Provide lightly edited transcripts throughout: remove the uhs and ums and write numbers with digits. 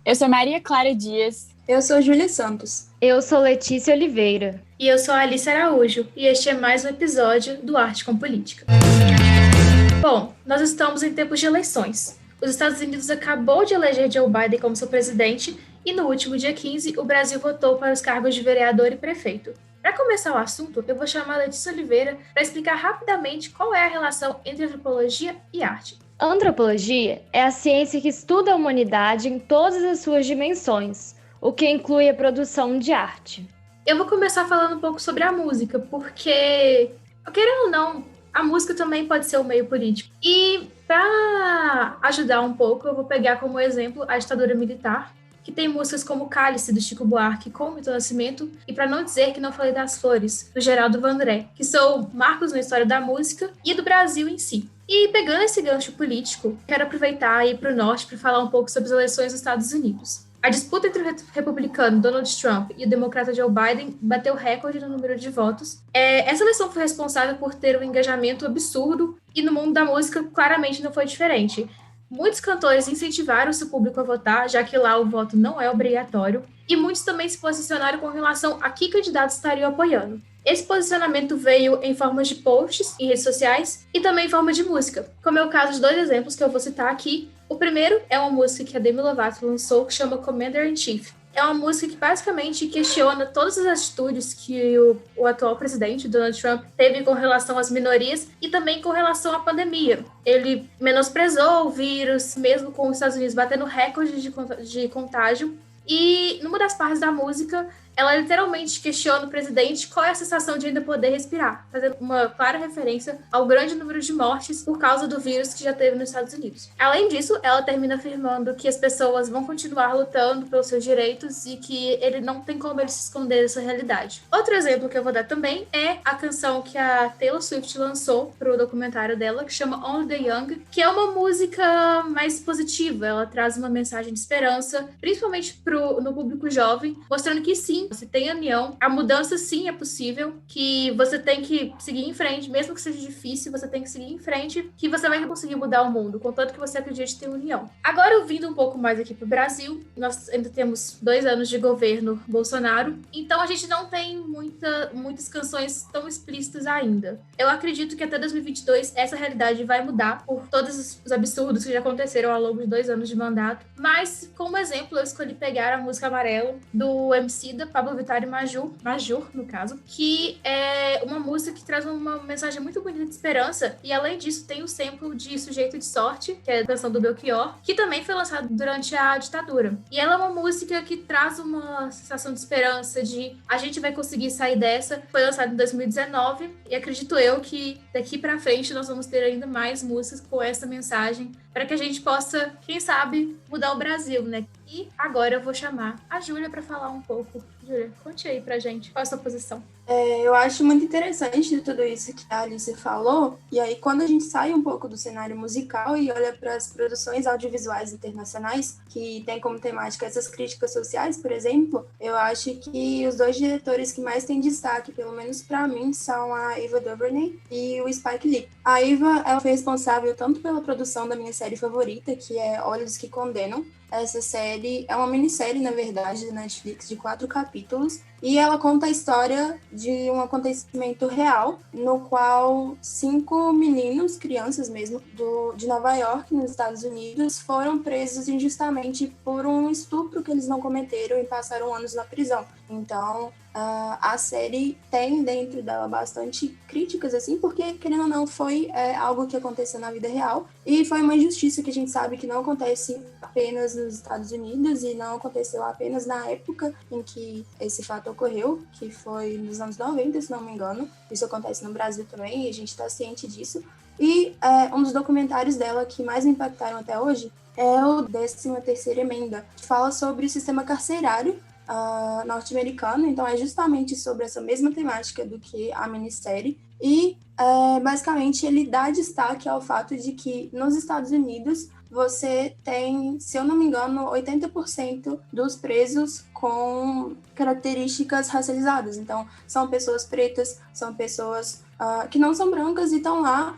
Eu sou Maria Clara Dias. Eu sou Júlia Santos. Eu sou Letícia Oliveira. E eu sou a Alice Araújo, e este é mais um episódio do Arte com Política. Bom, nós estamos em tempos de eleições. Os Estados Unidos acabou de eleger Joe Biden como seu presidente e no último dia 15 o Brasil votou para os cargos de vereador e prefeito. Para começar o assunto, eu vou chamar a Letícia Oliveira para explicar rapidamente qual é a relação entre antropologia e arte. A antropologia é a ciência que estuda a humanidade em todas as suas dimensões, o que inclui a produção de arte. Eu vou começar falando um pouco sobre a música, porque, querendo ou não, a música também pode ser um meio político. E para ajudar um pouco, eu vou pegar como exemplo a ditadura militar, que tem músicas como Cálice, do Chico Buarque, com Milton Nascimento, e para não dizer que não falei das Flores, do Geraldo Vandré, que são marcos na história da música e do Brasil em si. E pegando esse gancho político, quero aproveitar e ir para o norte para falar um pouco sobre as eleições dos Estados Unidos. A disputa entre o republicano Donald Trump e o democrata Joe Biden bateu recorde no número de votos. Essa eleição foi responsável por ter um engajamento absurdo e no mundo da música claramente não foi diferente. Muitos cantores incentivaram o seu público a votar, já que lá o voto não é obrigatório, e muitos também se posicionaram com relação a que candidatos estariam apoiando. Esse posicionamento veio em forma de posts em redes sociais e também em forma de música, como é o caso de dois exemplos que eu vou citar aqui. O primeiro é uma música que a Demi Lovato lançou, que chama Commander-in-Chief. É uma música que basicamente questiona todas as atitudes que o atual presidente, Donald Trump, teve com relação às minorias e também com relação à pandemia. Ele menosprezou o vírus, mesmo com os Estados Unidos batendo recorde de contágio. E numa das partes da música, ela literalmente questiona o presidente qual é a sensação de ainda poder respirar, fazendo uma clara referência ao grande número de mortes por causa do vírus que já teve nos Estados Unidos. Além disso, ela termina afirmando que as pessoas vão continuar lutando pelos seus direitos e que ele não tem como ele se esconder dessa realidade. Outro exemplo que eu vou dar também é a canção que a Taylor Swift lançou para o documentário dela, que chama Only the Young, que é uma música mais positiva. Ela traz uma mensagem de esperança, principalmente no público jovem, mostrando que sim, você tem união, a mudança sim é possível, que você tem que seguir em frente, mesmo que seja difícil, você tem que seguir em frente, que você vai conseguir mudar o mundo, contanto que você acredite ter união. Agora, vindo um pouco mais aqui pro Brasil, nós ainda temos 2 anos de governo Bolsonaro, então a gente não tem muitas canções tão explícitas ainda. Eu acredito que até 2022 essa realidade vai mudar por todos os absurdos que já aconteceram ao longo de 2 anos de mandato, mas como exemplo eu escolhi pegar a música Amarelo do Emicida, Pablo Vittar e Majur, no caso, que é uma música que traz uma mensagem muito bonita de esperança, e além disso tem o sample de Sujeito de Sorte, que é a canção do Belchior, que também foi lançada durante a ditadura. E ela é uma música que traz uma sensação de esperança, de a gente vai conseguir sair dessa. Foi lançada em 2019, e acredito eu que daqui pra frente nós vamos ter ainda mais músicas com essa mensagem, para que a gente possa, quem sabe, mudar o Brasil, né? E agora eu vou chamar a Júlia para falar um pouco. Júlia, conte aí pra gente, qual é a sua posição? Eu acho muito interessante tudo isso que a Alice falou, e aí quando a gente sai um pouco do cenário musical e olha para as produções audiovisuais internacionais, que tem como temática essas críticas sociais, por exemplo, eu acho que os 2 diretores que mais têm destaque, pelo menos para mim, são a Ava DuVernay e o Spike Lee. A Ava, ela foi responsável tanto pela produção da minha série favorita, que é Olhos que Condenam. Essa série é uma minissérie, na verdade, da Netflix, de 4 capítulos, e ela conta a história de um acontecimento real, no qual 5 meninos, crianças mesmo, de Nova York, nos Estados Unidos, foram presos injustamente por um estupro que eles não cometeram e passaram anos na prisão. Então, a série tem dentro dela bastante críticas, assim, porque, querendo ou não, foi algo que aconteceu na vida real, e foi uma injustiça que a gente sabe que não acontece apenas nos Estados Unidos e não aconteceu apenas na época em que esse fato ocorreu, que foi nos anos 90, se não me engano. Isso acontece no Brasil também e a gente está ciente disso. E um dos documentários dela que mais me impactaram até hoje é o 13ª Emenda, que fala sobre o sistema carcerário norte-americano. Então é justamente sobre essa mesma temática do que a minissérie. E basicamente ele dá destaque ao fato de que nos Estados Unidos você tem, se eu não me engano, 80% dos presos com características racializadas. Então, são pessoas pretas, são pessoas que não são brancas e estão lá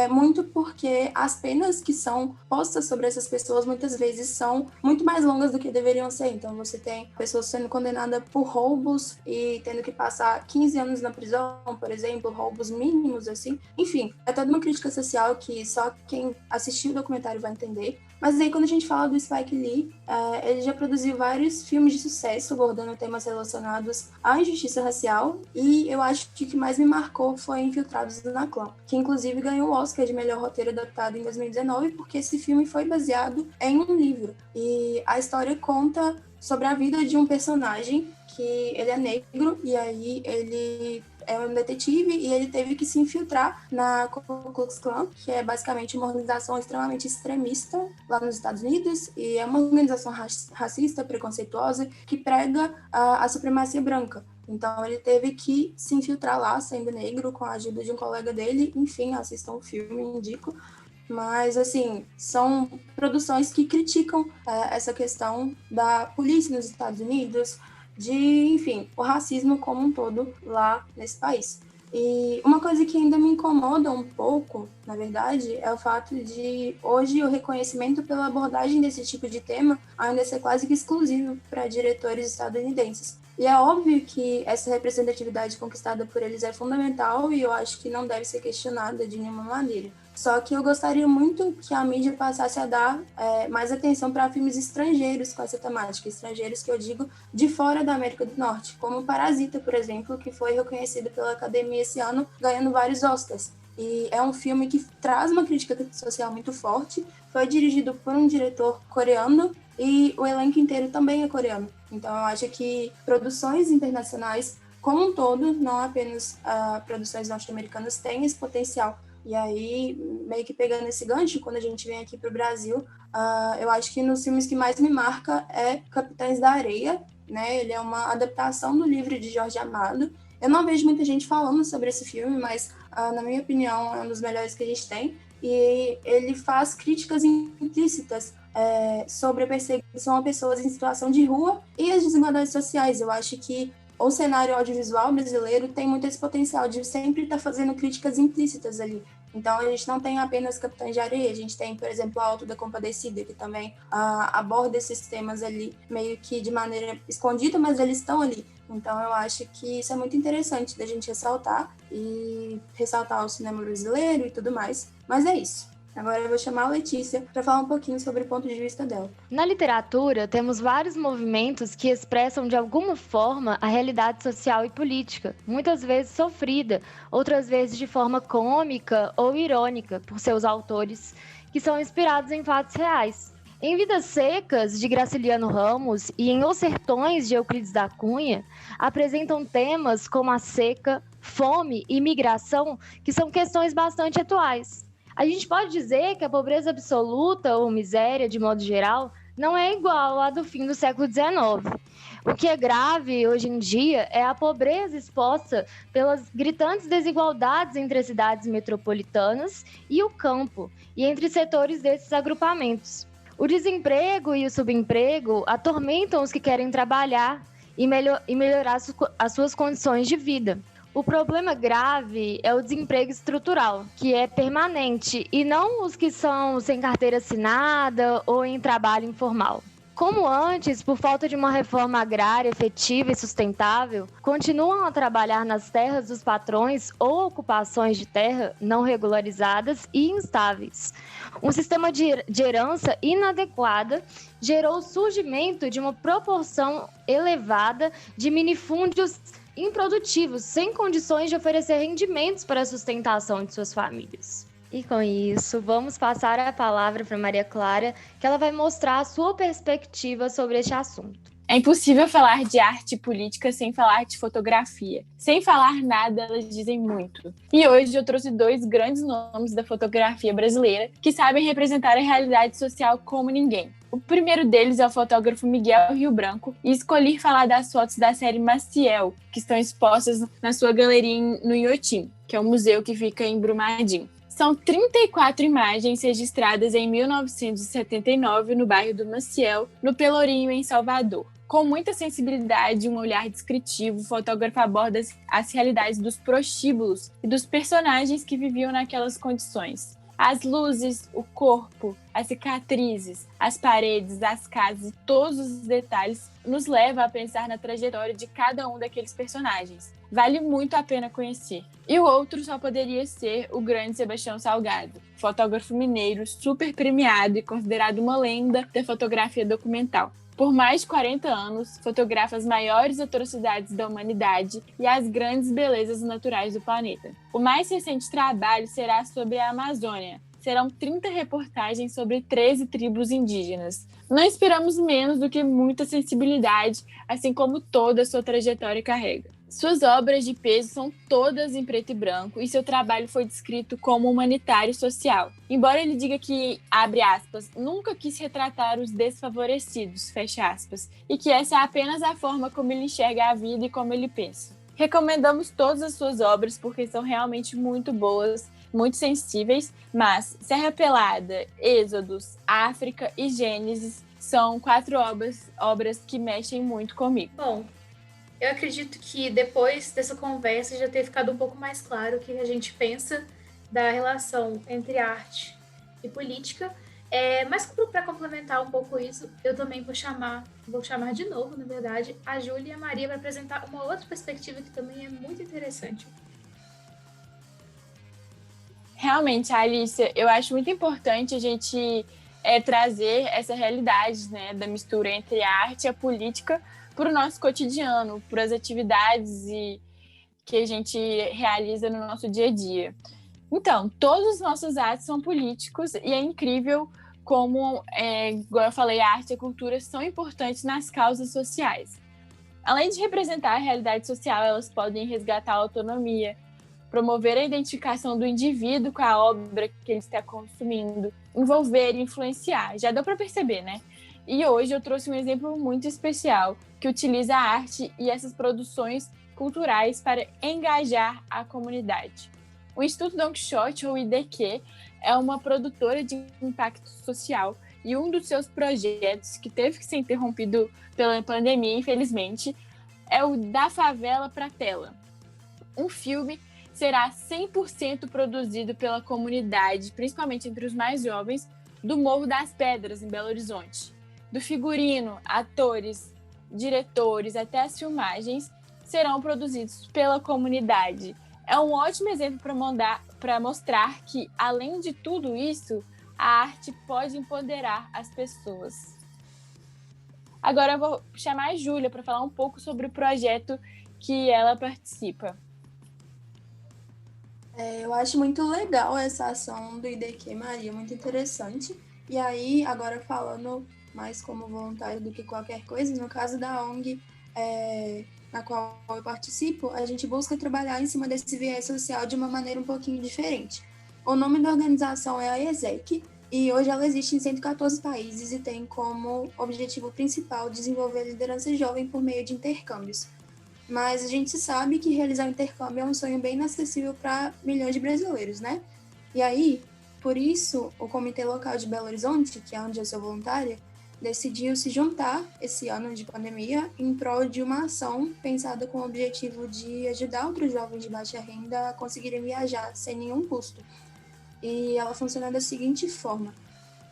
muito porque as penas que são postas sobre essas pessoas muitas vezes são muito mais longas do que deveriam ser. Então você tem pessoas sendo condenadas por roubos e tendo que passar 15 anos na prisão, por exemplo, roubos mínimos, assim. Enfim, é toda uma crítica social que só quem assistiu o documentário vai entender. Mas aí, quando a gente fala do Spike Lee, ele já produziu vários filmes de sucesso abordando temas relacionados à injustiça racial, e eu acho que o que mais me marcou foi Infiltrados na Clã, que inclusive ganhou o Oscar de melhor roteiro adaptado em 2019, porque esse filme foi baseado em um livro. E a história conta sobre a vida de um personagem que ele é negro, e aí ele é um detetive e ele teve que se infiltrar na Ku Klux Klan, que é basicamente uma organização extremamente extremista lá nos Estados Unidos, e é uma organização racista, preconceituosa, que prega a supremacia branca. Então ele teve que se infiltrar lá, sendo negro, com a ajuda de um colega dele. Enfim, assistam o filme, indico. Mas, assim, são produções que criticam essa questão da polícia nos Estados Unidos, enfim, o racismo como um todo lá nesse país. E uma coisa que ainda me incomoda um pouco, na verdade, é o fato de hoje o reconhecimento pela abordagem desse tipo de tema ainda ser quase que exclusivo para diretores estadunidenses. E é óbvio que essa representatividade conquistada por eles é fundamental e eu acho que não deve ser questionada de nenhuma maneira. Só que eu gostaria muito que a mídia passasse a dar mais atenção para filmes estrangeiros com essa temática. Estrangeiros que eu digo de fora da América do Norte, como Parasita, por exemplo, que foi reconhecido pela Academia esse ano, ganhando vários Oscars. E é um filme que traz uma crítica social muito forte, foi dirigido por um diretor coreano e o elenco inteiro também é coreano. Então eu acho que produções internacionais como um todo, não apenas produções norte-americanas, têm esse potencial. E aí, meio que pegando esse gancho, quando a gente vem aqui para o Brasil, eu acho que nos filmes que mais me marca é Capitães da Areia, né? Ele é uma adaptação do livro de Jorge Amado. Eu não vejo muita gente falando sobre esse filme, mas, na minha opinião, é um dos melhores que a gente tem. E ele faz críticas implícitas sobre a perseguição a pessoas em situação de rua e as desigualdades sociais. Eu acho que o cenário audiovisual brasileiro tem muito esse potencial de sempre estar fazendo críticas implícitas ali. Então, a gente não tem apenas Capitães de Areia, a gente tem, por exemplo, Auto da Compadecida, que também aborda esses temas ali meio que de maneira escondida, mas eles estão ali. Então, eu acho que isso é muito interessante da gente ressaltar o cinema brasileiro e tudo mais. Mas é isso. Agora eu vou chamar a Letícia para falar um pouquinho sobre o ponto de vista dela. Na literatura, temos vários movimentos que expressam de alguma forma a realidade social e política, muitas vezes sofrida, outras vezes de forma cômica ou irônica por seus autores, que são inspirados em fatos reais. Em Vidas Secas, de Graciliano Ramos, e em Os Sertões, de Euclides da Cunha, apresentam temas como a seca, fome e migração, que são questões bastante atuais. A gente pode dizer que a pobreza absoluta ou miséria, de modo geral, não é igual à do fim do século XIX. O que é grave hoje em dia é a pobreza exposta pelas gritantes desigualdades entre as cidades metropolitanas e o campo, e entre setores desses agrupamentos. O desemprego e o subemprego atormentam os que querem trabalhar e melhorar as suas condições de vida. O problema grave é o desemprego estrutural, que é permanente, e não os que são sem carteira assinada ou em trabalho informal. Como antes, por falta de uma reforma agrária efetiva e sustentável, continuam a trabalhar nas terras dos patrões ou ocupações de terra não regularizadas e instáveis. Um sistema de herança inadequada gerou o surgimento de uma proporção elevada de minifúndios improdutivos, sem condições de oferecer rendimentos para a sustentação de suas famílias. E com isso, vamos passar a palavra para Maria Clara, que ela vai mostrar a sua perspectiva sobre este assunto. É impossível falar de arte e política sem falar de fotografia. Sem falar nada, elas dizem muito. E hoje eu trouxe 2 grandes nomes da fotografia brasileira que sabem representar a realidade social como ninguém. O primeiro deles é o fotógrafo Miguel Rio Branco, e escolhi falar das fotos da série Maciel, que estão expostas na sua galeria no Inhotim, que é um museu que fica em Brumadinho. São 34 imagens registradas em 1979 no bairro do Maciel, no Pelourinho, em Salvador. Com muita sensibilidade e um olhar descritivo, o fotógrafo aborda as realidades dos prostíbulos e dos personagens que viviam naquelas condições. As luzes, o corpo, as cicatrizes, as paredes, as casas e todos os detalhes nos levam a pensar na trajetória de cada um daqueles personagens. Vale muito a pena conhecer. E o outro só poderia ser o grande Sebastião Salgado, fotógrafo mineiro super premiado e considerado uma lenda da fotografia documental. Por mais de 40 anos, fotografa as maiores atrocidades da humanidade e as grandes belezas naturais do planeta. O mais recente trabalho será sobre a Amazônia. Serão 30 reportagens sobre 13 tribos indígenas. Não esperamos menos do que muita sensibilidade, assim como toda a sua trajetória carrega. Suas obras de peso são todas em preto e branco e seu trabalho foi descrito como humanitário e social. Embora ele diga que, abre aspas, nunca quis retratar os desfavorecidos, fecha aspas, e que essa é apenas a forma como ele enxerga a vida e como ele pensa. Recomendamos todas as suas obras porque são realmente muito boas, muito sensíveis, mas Serra Pelada, Êxodos, África e Gênesis são 4 obras que mexem muito comigo. Bom, eu acredito que depois dessa conversa já ter ficado um pouco mais claro o que a gente pensa da relação entre arte e política. Mas para complementar um pouco isso, eu também vou chamar de novo, na verdade, a Júlia e a Maria para apresentar uma outra perspectiva que também é muito interessante. Realmente, Alicia, eu acho muito importante a gente trazer essa realidade, né, da mistura entre a arte e a política para o nosso cotidiano, para as atividades que a gente realiza no nosso dia a dia. Então, todos os nossos atos são políticos e é incrível como, igual eu falei, a arte e a cultura são importantes nas causas sociais. Além de representar a realidade social, elas podem resgatar a autonomia, promover a identificação do indivíduo com a obra que ele está consumindo, envolver e influenciar. Já deu para perceber, né? E hoje eu trouxe um exemplo muito especial que utiliza a arte e essas produções culturais para engajar a comunidade. O Instituto Don Quixote, ou IDQ, é uma produtora de impacto social e um dos seus projetos, que teve que ser interrompido pela pandemia, infelizmente, é o Da Favela para a Tela. Um filme será 100% produzido pela comunidade, principalmente entre os mais jovens, do Morro das Pedras, em Belo Horizonte. Do figurino, atores, diretores, até as filmagens serão produzidos pela comunidade. É um ótimo exemplo para mostrar que, além de tudo isso, a arte pode empoderar as pessoas. Agora eu vou chamar a Júlia para falar um pouco sobre o projeto que ela participa. Eu acho muito legal essa ação do IDQ, Maria, muito interessante. E aí, agora falando mais como voluntário do que qualquer coisa, no caso da ONG na qual eu participo, a gente busca trabalhar em cima desse viés social de uma maneira um pouquinho diferente. O nome da organização é a ESEC, e hoje ela existe em 114 países e tem como objetivo principal desenvolver a liderança jovem por meio de intercâmbios. Mas a gente sabe que realizar um intercâmbio é um sonho bem inacessível para milhões de brasileiros, né? E aí, por isso, o Comitê Local de Belo Horizonte, que é onde eu sou voluntária, decidiu se juntar esse ano de pandemia em prol de uma ação pensada com o objetivo de ajudar outros jovens de baixa renda a conseguirem viajar sem nenhum custo. E ela funciona da seguinte forma: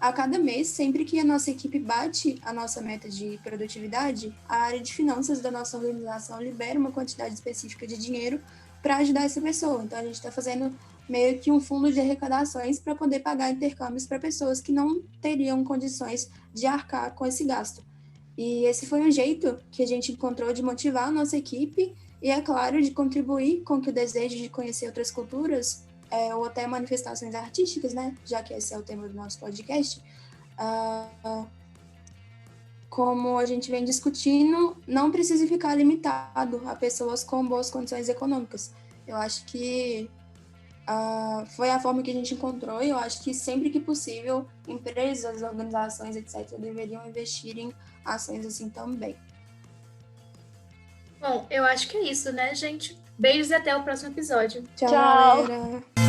a cada mês, sempre que a nossa equipe bate a nossa meta de produtividade, a área de finanças da nossa organização libera uma quantidade específica de dinheiro para ajudar essa pessoa. Então, a gente está fazendo meio que um fundo de arrecadações para poder pagar intercâmbios para pessoas que não teriam condições de arcar com esse gasto. E esse foi um jeito que a gente encontrou de motivar a nossa equipe e, é claro, de contribuir com que o desejo de conhecer outras culturas ou até manifestações artísticas, né? Já que esse é o tema do nosso podcast, como a gente vem discutindo, não precisa ficar limitado a pessoas com boas condições econômicas. Eu acho que foi a forma que a gente encontrou e eu acho que sempre que possível, empresas, organizações, etc., deveriam investir em ações assim também. Bom, eu acho que é isso, né, gente? Beijos e até o próximo episódio. Tchau. Galera.